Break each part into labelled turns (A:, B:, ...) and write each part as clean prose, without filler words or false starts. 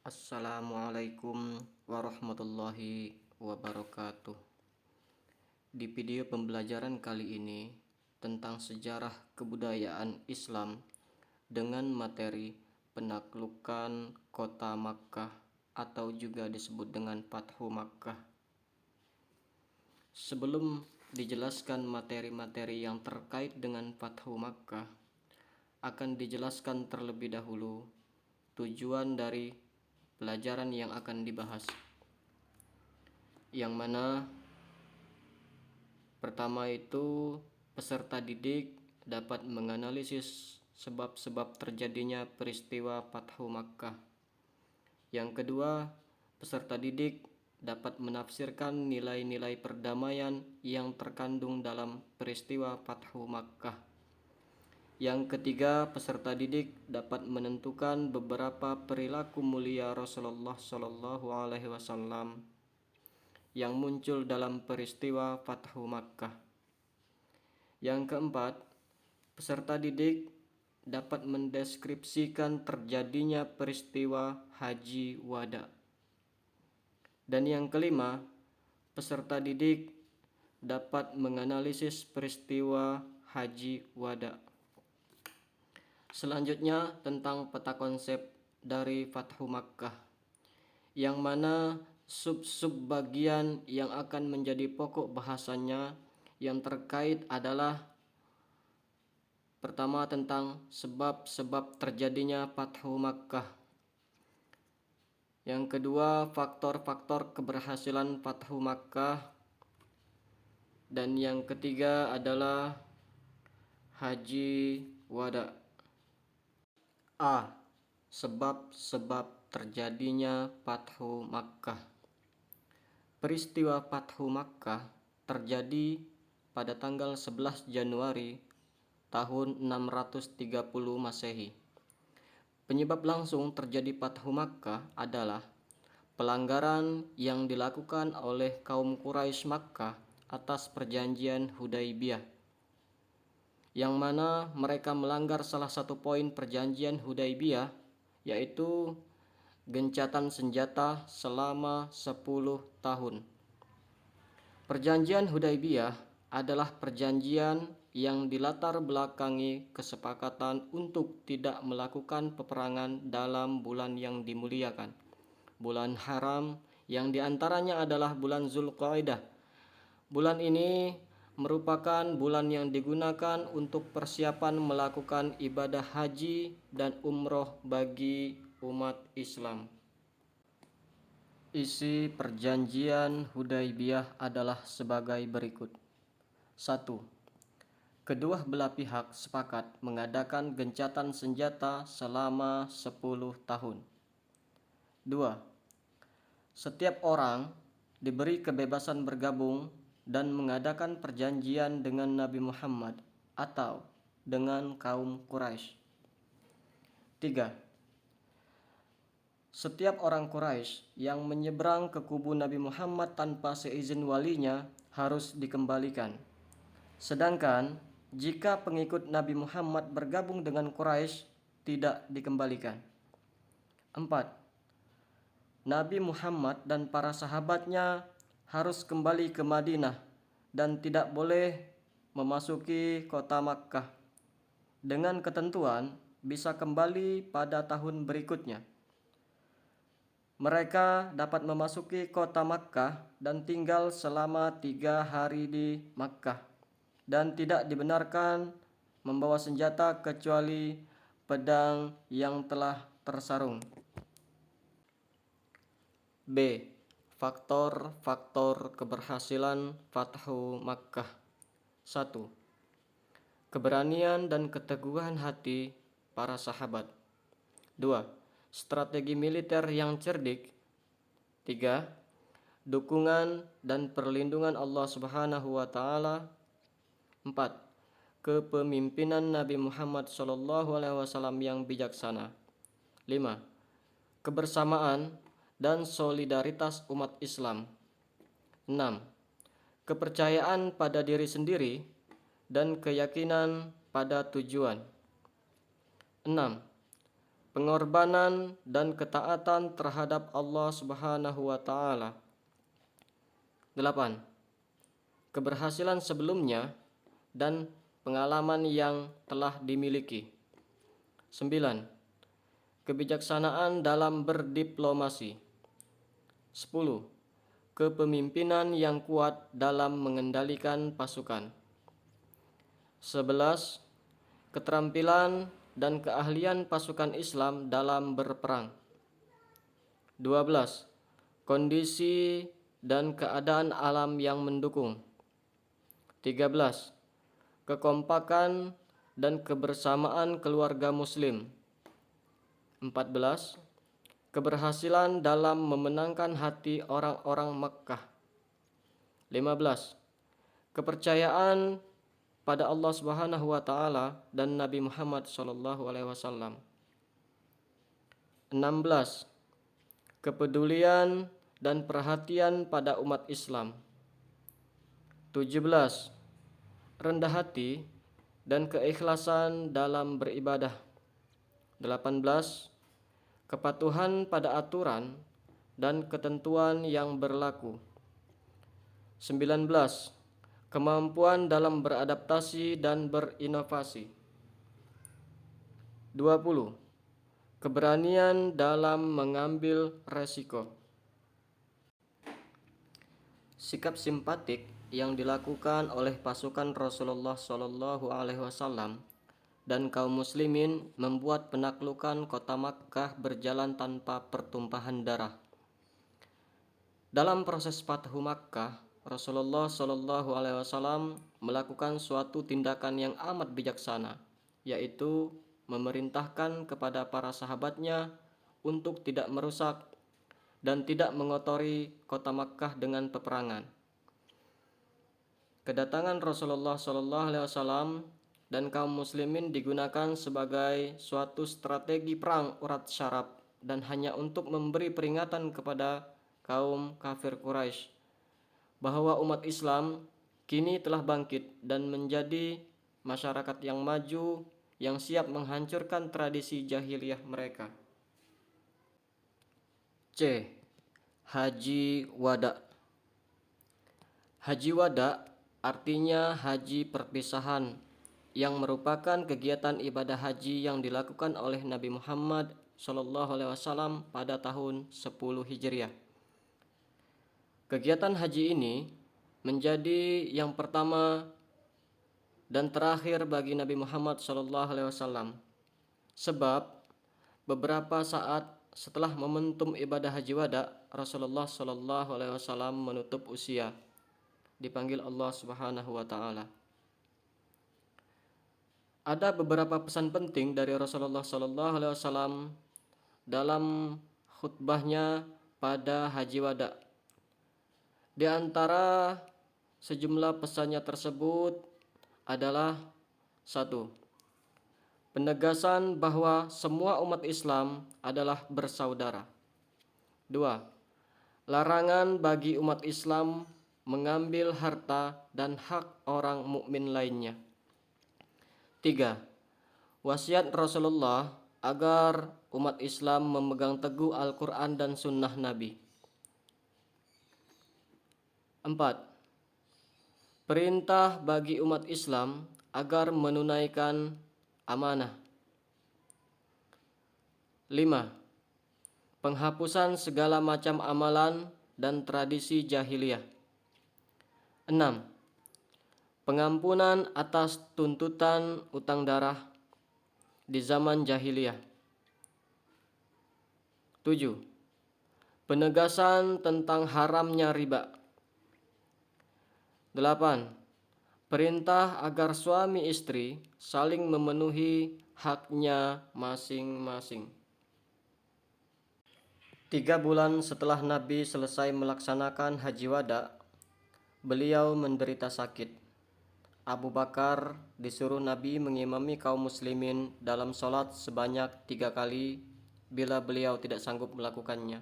A: Assalamualaikum warahmatullahi wabarakatuh. Di video pembelajaran kali ini tentang sejarah kebudayaan Islam dengan materi penaklukan kota Makkah atau juga disebut dengan Fathu Makkah. Sebelum dijelaskan materi-materi yang terkait dengan Fathu Makkah, akan dijelaskan terlebih dahulu tujuan dari pelajaran yang akan dibahas, yang mana pertama itu peserta didik dapat menganalisis sebab-sebab terjadinya peristiwa Fathu Makkah. Yang kedua, peserta didik dapat menafsirkan nilai-nilai perdamaian yang terkandung dalam peristiwa Fathu Makkah. Yang ketiga, peserta didik dapat menentukan beberapa perilaku mulia Rasulullah Shallallahu Alaihi Wasallam yang muncul dalam peristiwa Fathu Makkah. Yang keempat, peserta didik dapat mendeskripsikan terjadinya peristiwa Haji Wada. Dan yang kelima, peserta didik dapat menganalisis peristiwa Haji Wada. Selanjutnya tentang peta konsep dari Fathu Makkah, yang mana sub-sub bagian yang akan menjadi pokok bahasannya yang terkait adalah pertama tentang sebab-sebab terjadinya Fathu Makkah. Yang kedua, faktor-faktor keberhasilan Fathu Makkah. Dan yang ketiga adalah Haji Wada. A. Sebab-sebab terjadinya Fathu Makkah. Peristiwa Fathu Makkah terjadi pada tanggal 11 Januari tahun 630 Masehi. Penyebab langsung terjadi Fathu Makkah adalah pelanggaran yang dilakukan oleh kaum Quraisy Makkah atas perjanjian Hudaybiyah, yang mana mereka melanggar salah satu poin perjanjian Hudaybiyah, yaitu gencatan senjata selama 10 tahun. Perjanjian Hudaybiyah adalah perjanjian yang dilatar belakangi kesepakatan untuk tidak melakukan peperangan dalam bulan yang dimuliakan, bulan haram, yang diantaranya adalah bulan Zulqa'dah. Bulan ini merupakan bulan yang digunakan untuk persiapan melakukan ibadah haji dan umroh bagi umat Islam. Isi perjanjian Hudaybiyah adalah sebagai berikut. 1. Kedua belah pihak sepakat mengadakan gencatan senjata selama 10 tahun. 2. Setiap orang diberi kebebasan bergabung dan mengadakan perjanjian dengan Nabi Muhammad atau dengan kaum Quraisy. 3. Setiap orang Quraisy yang menyeberang ke kubu Nabi Muhammad tanpa seizin walinya harus dikembalikan. Sedangkan jika pengikut Nabi Muhammad bergabung dengan Quraisy, tidak dikembalikan. 4. Nabi Muhammad dan para sahabatnya harus kembali ke Madinah dan tidak boleh memasuki kota Makkah, dengan ketentuan bisa kembali pada tahun berikutnya. Mereka dapat memasuki kota Makkah dan tinggal selama 3 hari di Makkah dan tidak dibenarkan membawa senjata kecuali pedang yang telah tersarung. B. Faktor-faktor keberhasilan Fathu Makkah. 1. Keberanian dan keteguhan hati para sahabat. 2. Strategi militer yang cerdik. 3. Dukungan dan perlindungan Allah Subhanahu wa taala. 4. Kepemimpinan Nabi Muhammad SAW yang bijaksana. 5. Kebersamaan dan solidaritas umat Islam. 6. Kepercayaan pada diri sendiri dan keyakinan pada tujuan. 6. pengorbanan dan ketaatan terhadap Allah Subhanahu wa taala. 8. Keberhasilan sebelumnya dan pengalaman yang telah dimiliki. 9. Kebijaksanaan dalam berdiplomasi. 10. Kepemimpinan yang kuat dalam mengendalikan pasukan. 11. Keterampilan dan keahlian pasukan Islam dalam berperang. 12. Kondisi dan keadaan alam yang mendukung. 13. Kekompakan dan kebersamaan keluarga muslim. 14. Keberhasilan dalam memenangkan hati orang-orang Makkah. 15. Kepercayaan pada Allah Subhanahu wa taala dan Nabi Muhammad sallallahu alaihi wasallam. 16. Kepedulian dan perhatian pada umat Islam. 17. Rendah hati dan keikhlasan dalam beribadah. 18. Kepatuhan pada aturan dan ketentuan yang berlaku. 19. Kemampuan dalam beradaptasi dan berinovasi. 20. Keberanian dalam mengambil resiko. Sikap simpatik yang dilakukan oleh pasukan Rasulullah Shallallahu Alaihi Wasallam dan kaum muslimin membuat penaklukan kota Makkah berjalan tanpa pertumpahan darah. Dalam proses Fathu Makkah, Rasulullah Shallallahu Alaihi Wasallam melakukan suatu tindakan yang amat bijaksana, yaitu memerintahkan kepada para sahabatnya untuk tidak merusak dan tidak mengotori kota Makkah dengan peperangan. Kedatangan Rasulullah Shallallahu Alaihi Wasallam dan kaum muslimin digunakan sebagai suatu strategi perang urat syarab dan hanya untuk memberi peringatan kepada kaum kafir Quraisy bahwa umat Islam kini telah bangkit dan menjadi masyarakat yang maju yang siap menghancurkan tradisi jahiliyah mereka. C. Haji Wada. Haji Wada artinya haji perpisahan, yang merupakan kegiatan ibadah haji yang dilakukan oleh Nabi Muhammad SAW pada tahun 10 Hijriah. Kegiatan haji ini menjadi yang pertama dan terakhir bagi Nabi Muhammad SAW, sebab beberapa saat setelah momentum ibadah haji wada, Rasulullah SAW menutup usia, dipanggil Allah Subhanahu wa taala. Ada beberapa pesan penting dari Rasulullah SAW dalam khutbahnya pada Haji Wada. Di antara sejumlah pesannya tersebut adalah 1. Penegasan bahwa semua umat Islam adalah bersaudara. 2. Larangan bagi umat Islam mengambil harta dan hak orang mukmin lainnya. 3. Wasiat Rasulullah agar umat Islam memegang teguh Al-Quran dan Sunnah Nabi. 4. Perintah bagi umat Islam agar menunaikan amanah. 5. Penghapusan segala macam amalan dan tradisi jahiliyah. 6. Pengampunan atas tuntutan utang darah di zaman jahiliyah. 7. Penegasan tentang haramnya riba. 8. Perintah agar suami istri saling memenuhi haknya masing-masing. 3 bulan setelah Nabi selesai melaksanakan Haji Wada, beliau menderita sakit. Abu Bakar disuruh Nabi mengimami kaum muslimin dalam sholat sebanyak 3 kali bila beliau tidak sanggup melakukannya.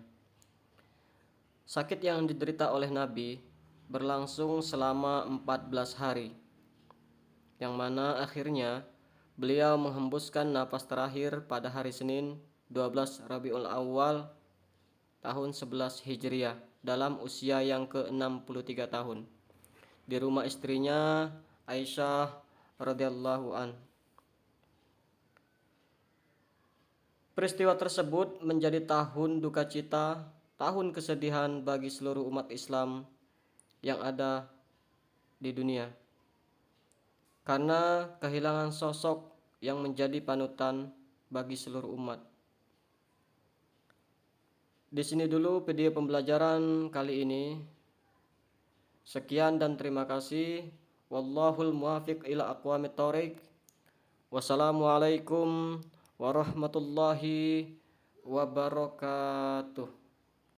A: Sakit yang diderita oleh Nabi berlangsung selama 14 hari, yang mana akhirnya beliau menghembuskan napas terakhir pada hari Senin 12 Rabiul Awal tahun 11 Hijriah dalam usia yang ke-63 tahun di rumah istrinya Aisyah radhiyallahu an. Peristiwa tersebut menjadi tahun duka cita, tahun kesedihan bagi seluruh umat Islam yang ada di dunia, karena kehilangan sosok yang menjadi panutan bagi seluruh umat. Di sini dulu video pembelajaran kali ini. Sekian dan terima kasih. Wallahul muwaffiq ila aqwamit thoriq. Wassalamualaikum warahmatullahi wabarakatuh.